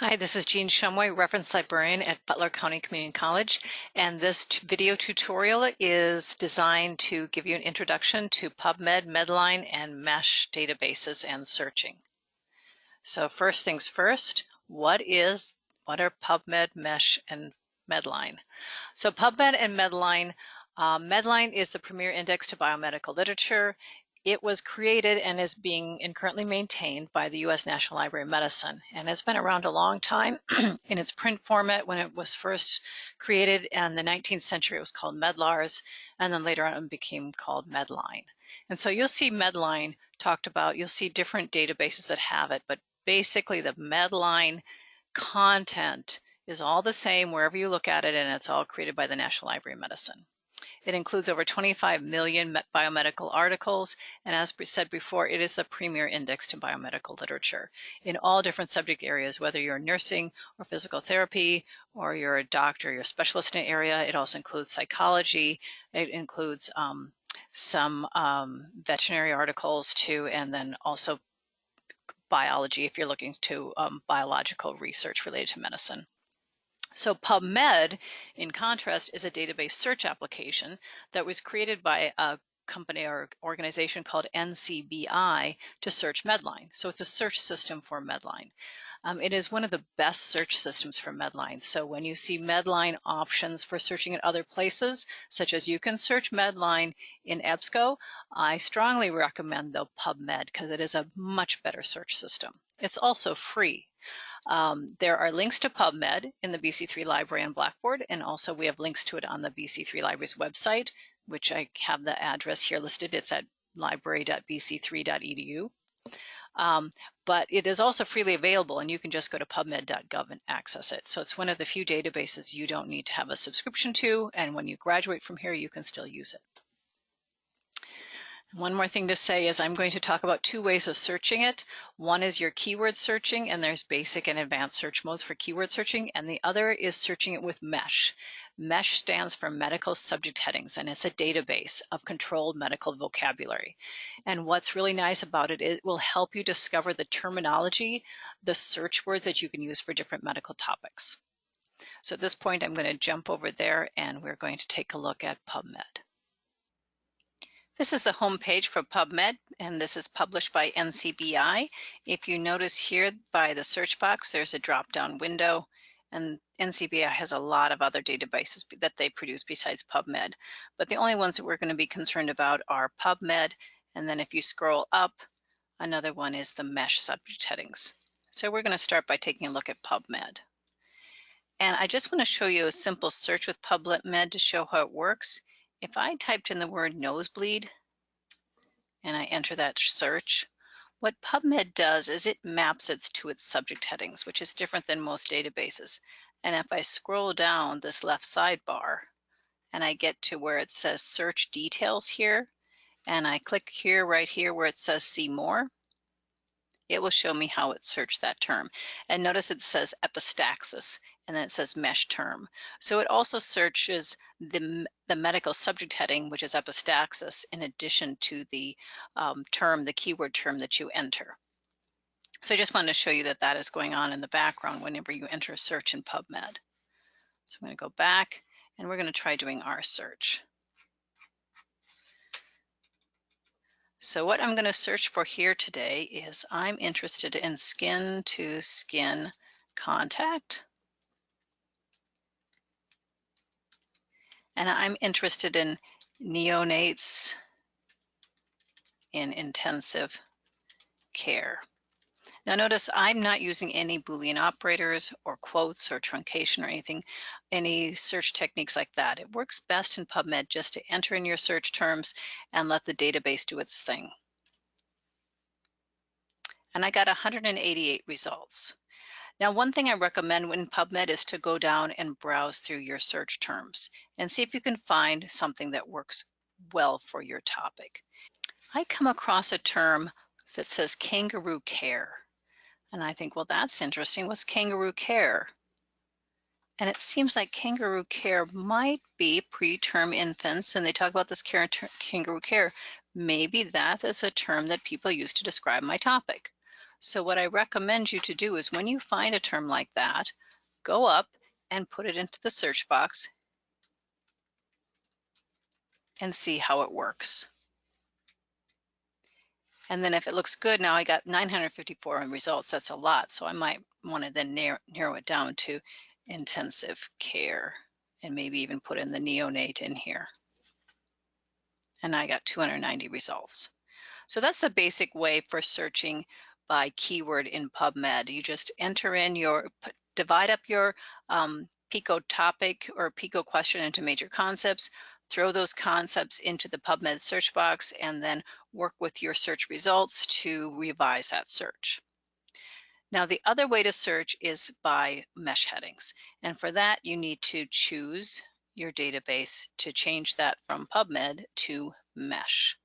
Hi, this is Jean Shumway, Reference Librarian at Butler County Community College, and this video tutorial is designed to give you an introduction to PubMed, Medline, and MeSH databases and searching. So first things first, what are PubMed, MeSH, and Medline? So PubMed and Medline, Medline is the premier index to biomedical literature. It was created and is being currently maintained by the U.S. National Library of Medicine, and it's been around a long time. In its print format, when it was first created in the 19th century, it was called Medlars, and then later on it became called Medline. And so you'll see Medline talked about, you'll see different databases that have it, but basically the Medline content is all the same wherever you look at it, and it's all created by the National Library of Medicine. It includes over 25 million biomedical articles, and as we said before, it is the premier index to biomedical literature in all different subject areas, whether you're nursing or physical therapy, or you're a doctor, you're a specialist in an area. It also includes psychology. It includes some veterinary articles too, and then also biology if you're looking to biological research related to medicine. So PubMed, in contrast, is a database search application that was created by a company or organization called NCBI to search Medline. So it's a search system for Medline. It is one of the best search systems for Medline. So when you see Medline options for searching at other places, such as you can search Medline in EBSCO, I strongly recommend the PubMed because it is a much better search system. It's also free. There are links to PubMed in the BC3 library on Blackboard, and also we have links to it on the BC3 library's website, which I have the address here listed. It's at library.bc3.edu. But it is also freely available, and you can just go to pubmed.gov and access it. So it's one of the few databases you don't need to have a subscription to, and when you graduate from here, you can still use it. One more thing to say is I'm going to talk about two ways of searching it. One is your keyword searching, and there's basic and advanced search modes for keyword searching, and the other is searching it with MeSH. MeSH stands for Medical Subject Headings, and it's a database of controlled medical vocabulary. And what's really nice about it, it will help you discover the terminology, the search words that you can use for different medical topics. So at this point, I'm going to jump over there, and we're going to take a look at PubMed. This is the home page for PubMed, and this is published by NCBI. If you notice here by the search box, there's a drop-down window, and NCBI has a lot of other databases that they produce besides PubMed. But the only ones that we're going to be concerned about are PubMed, and then if you scroll up, another one is the MeSH subject headings. So we're going to start by taking a look at PubMed. And I just want to show you a simple search with PubMed to show how it works. If I typed in the word nosebleed and I enter that search, what PubMed does is it maps it to its subject headings, which is different than most databases. And if I scroll down this left sidebar and I get to where it says search details here, and I click here, right here where it says see more, it will show me how it searched that term. And notice it says epistaxis, and then it says MeSH term. So it also searches the medical subject heading, which is epistaxis, in addition to the the keyword term that you enter. So I just wanted to show you that that is going on in the background whenever you enter a search in PubMed. So I'm going to go back, and we're going to try doing our search. So what I'm going to search for here today is I'm interested in skin-to-skin contact. And I'm interested in neonates in intensive care. Now notice I'm not using any Boolean operators or quotes or truncation or anything, any search techniques like that. It works best in PubMed just to enter in your search terms and let the database do its thing. And I got 188 results. Now, one thing I recommend in PubMed is to go down and browse through your search terms and see if you can find something that works well for your topic. I come across a term that says kangaroo care. And I think, well, that's interesting. What's kangaroo care? And it seems like kangaroo care might be preterm infants, and they talk about this kangaroo care. Maybe that is a term that people use to describe my topic. So what I recommend you to do is when you find a term like that, go up and put it into the search box and see how it works. And then if it looks good, now I got 954 results. That's a lot. So I might want to then narrow it down to intensive care and maybe even put in the neonate in here. And I got 290 results. So that's the basic way for searching by keyword in PubMed. You just enter in divide up your PICO topic or PICO question into major concepts, throw those concepts into the PubMed search box, and then work with your search results to revise that search. Now, the other way to search is by mesh headings. And for that, you need to choose your database to change that from PubMed to mesh.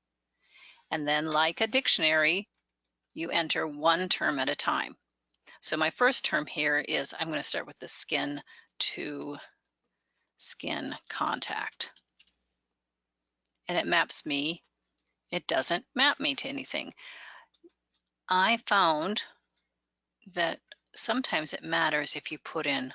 And then like a dictionary, you enter one term at a time. So my first term here is, I'm going to start with the skin to skin contact. And it maps me. It doesn't map me to anything. I found that sometimes it matters if you put in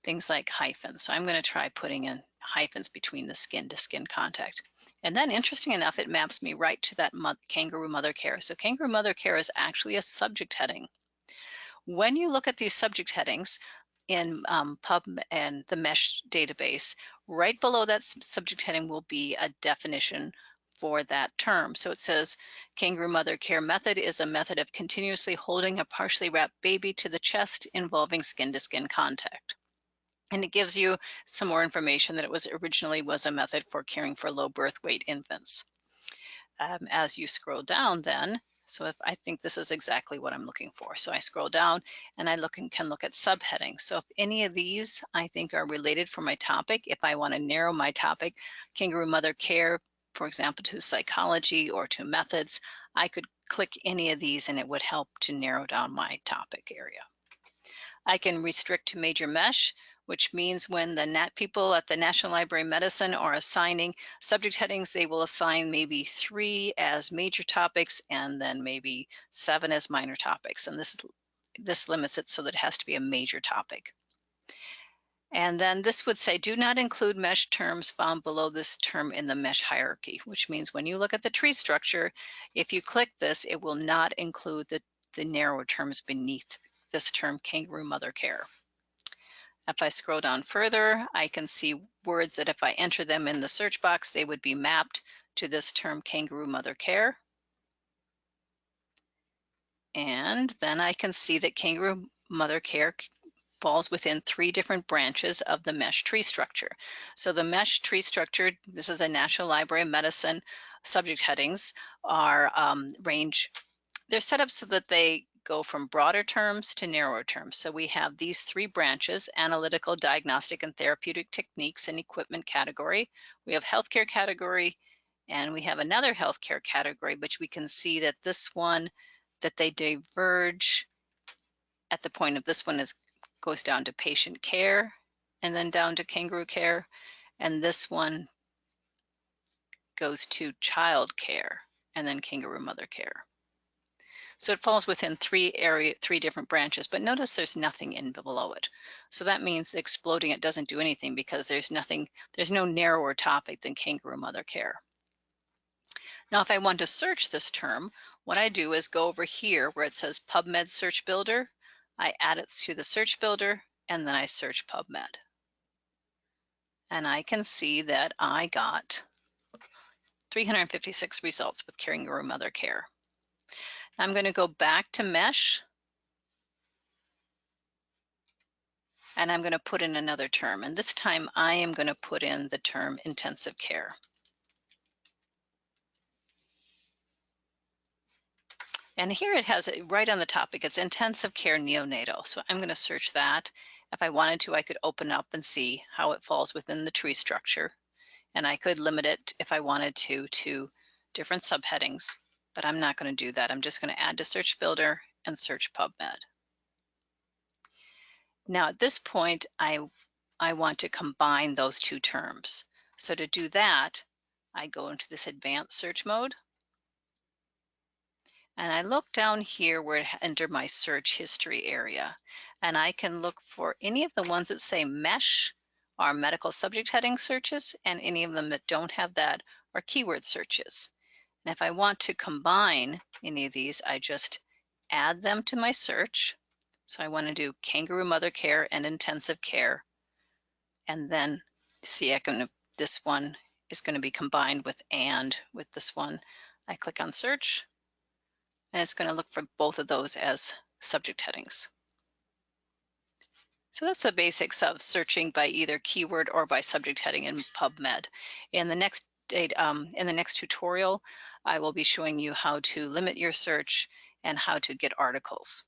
things like hyphens. So I'm going to try putting in hyphens between the skin to skin contact. And then interesting enough, it maps me right to that kangaroo mother care. So kangaroo mother care is actually a subject heading. When you look at these subject headings in PubMed and the mesh database, right below that subject heading will be a definition for that term. So it says kangaroo mother care method is a method of continuously holding a partially wrapped baby to the chest involving skin to skin contact. And it gives you some more information that it originally was a method for caring for low birth weight infants. As you scroll down then, so I think this is exactly what I'm looking for. So I scroll down and I can look at subheadings. So if any of these I think are related for my topic, if I want to narrow my topic, kangaroo mother care, for example, to psychology or to methods, I could click any of these and it would help to narrow down my topic area. I can restrict to major mesh, which means when the people at the National Library of Medicine are assigning subject headings, they will assign maybe 3 as major topics and then maybe 7 as minor topics. And this limits it so that it has to be a major topic. And then this would say, do not include mesh terms found below this term in the mesh hierarchy, which means when you look at the tree structure, if you click this, it will not include the narrower terms beneath this term kangaroo mother care. If I scroll down further, I can see words that if I enter them in the search box, they would be mapped to this term kangaroo mother care. And then I can see that kangaroo mother care falls within 3 different branches of the mesh tree structure. So the mesh tree structure, this is a National Library of Medicine, subject headings are they're set up so that they go from broader terms to narrower terms. So we have these 3 branches: analytical, diagnostic, and therapeutic techniques and equipment category. We have healthcare category, and we have another healthcare category, which we can see that this one, that they diverge at the point of this one goes down to patient care and then down to kangaroo care. And this one goes to child care and then kangaroo mother care. So it falls within 3 different branches, but notice there's nothing in below it. So that means exploding it doesn't do anything because there's no narrower topic than kangaroo mother care. Now, if I want to search this term, what I do is go over here where it says PubMed Search Builder. I add it to the search builder and then I search PubMed. And I can see that I got 356 results with kangaroo mother care. I'm going to go back to mesh and I'm going to put in another term. And this time I am going to put in the term intensive care. And here it has it right on the topic. It's intensive care neonatal. So I'm going to search that. If I wanted to, I could open up and see how it falls within the tree structure. And I could limit it if I wanted to different subheadings, but I'm not going to do that. I'm just going to add to search builder and search PubMed. Now at this point, I want to combine those 2 terms. So to do that, I go into this advanced search mode. And I look down here where under my search history area, and I can look for any of the ones that say mesh are medical subject heading searches, and any of them that don't have that are keyword searches. And if I want to combine any of these, I just add them to my search. So I want to do kangaroo mother care and intensive care. And then see, this one is going to be combined with this one. I click on search, and it's going to look for both of those as subject headings. So that's the basics of searching by either keyword or by subject heading in PubMed. In the next tutorial, I will be showing you how to limit your search and how to get articles.